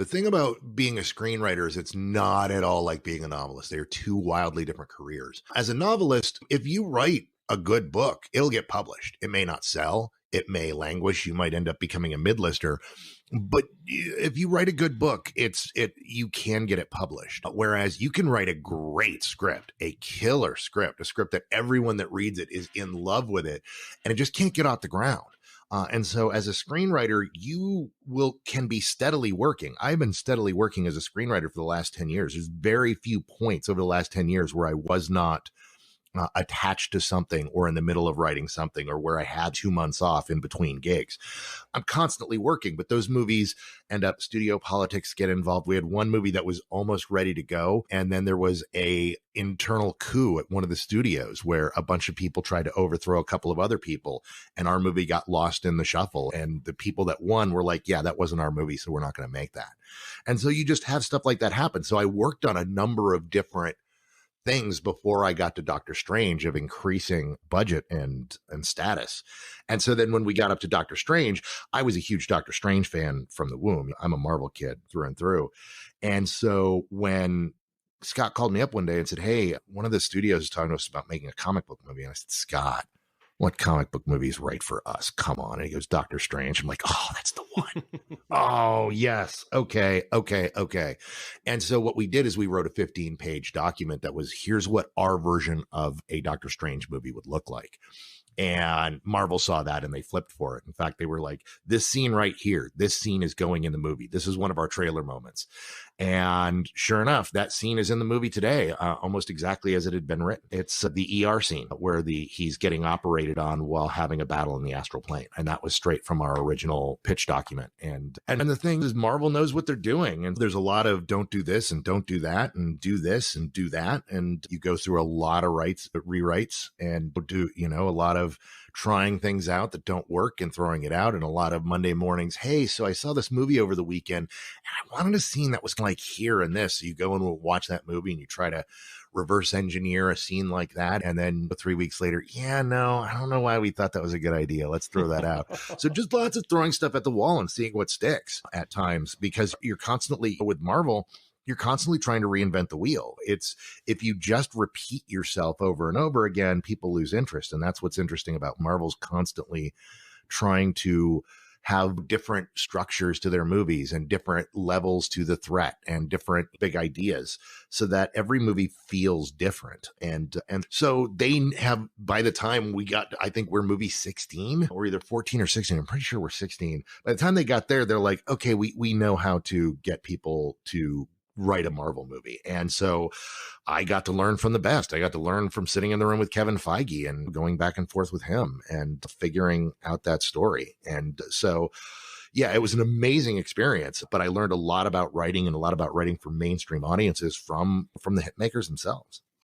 The thing about being a screenwriter is it's not at all like being a novelist. They are two wildly different careers. As a novelist, if you write a good book, it'll get published. It may not sell. It may languish. You might end up becoming a mid-lister. But if you write a good book, you can get it published. Whereas you can write a great script, a killer script, a script that everyone that reads it is in love with it, and it just can't get off the ground. And so as a screenwriter, you can be steadily working. I've been steadily working as a screenwriter for the last 10 years. There's very few points over the last 10 years where I was not attached to something or in the middle of writing something or where I had 2 months off in between gigs. I'm constantly working, but those movies end up, studio politics get involved. We had one movie that was almost ready to go. And then there was a internal coup at one of the studios where a bunch of people tried to overthrow a couple of other people and our movie got lost in the shuffle. And the people that won were like, yeah, that wasn't our movie, so we're not going to make that. And so you just have stuff like that happen. So I worked on a number of different things before I got to Doctor Strange of increasing budget and status. And so then when we got up to Doctor Strange, I was a huge Doctor Strange fan from the womb. I'm a Marvel kid through and through. And so when Scott called me up one day and said, hey, one of the studios is talking to us about making a comic book movie. And I said, Scott, what comic book movie is right for us? Come on. And he goes, Doctor Strange. I'm like, oh, that's the one. Oh, yes. Okay. And so what we did is we wrote a 15-page document that was, here's what our version of a Doctor Strange movie would look like. And Marvel saw that and they flipped for it. In fact, they were like, this scene right here, this scene is going in the movie. This is one of our trailer moments. And sure enough, that scene is in the movie today, almost exactly as it had been written. It's the ER scene where he's getting operated on while having a battle in the astral plane. And that was straight from our original pitch document. And the thing is, Marvel knows what they're doing. And there's a lot of don't do this and don't do that and do this and do that. And you go through a lot of rewrites and do, a lot of trying things out that don't work and throwing it out, and a lot of Monday mornings. Hey, so I saw this movie over the weekend and I wanted a scene that was like here and this. So you go and watch that movie and you try to reverse engineer a scene like that. And then 3 weeks later, yeah, no, I don't know why we thought that was a good idea. Let's throw that out. So just lots of throwing stuff at the wall and seeing what sticks at times, because you're constantly with Marvel, you're constantly trying to reinvent the wheel. It's if you just repeat yourself over and over again, people lose interest. And that's what's interesting about Marvel's constantly trying to have different structures to their movies and different levels to the threat and different big ideas so that every movie feels different. And so they have, by the time we got, I think we're movie 16 or either 14 or 16. I'm pretty sure we're 16. By the time they got there, they're like, okay, we know how to get people to write a Marvel movie. And so I got to learn from the best. I got to learn from sitting in the room with Kevin Feige and going back and forth with him and figuring out that story. And so, yeah, it was an amazing experience, but I learned a lot about writing and a lot about writing for mainstream audiences from the hit makers themselves.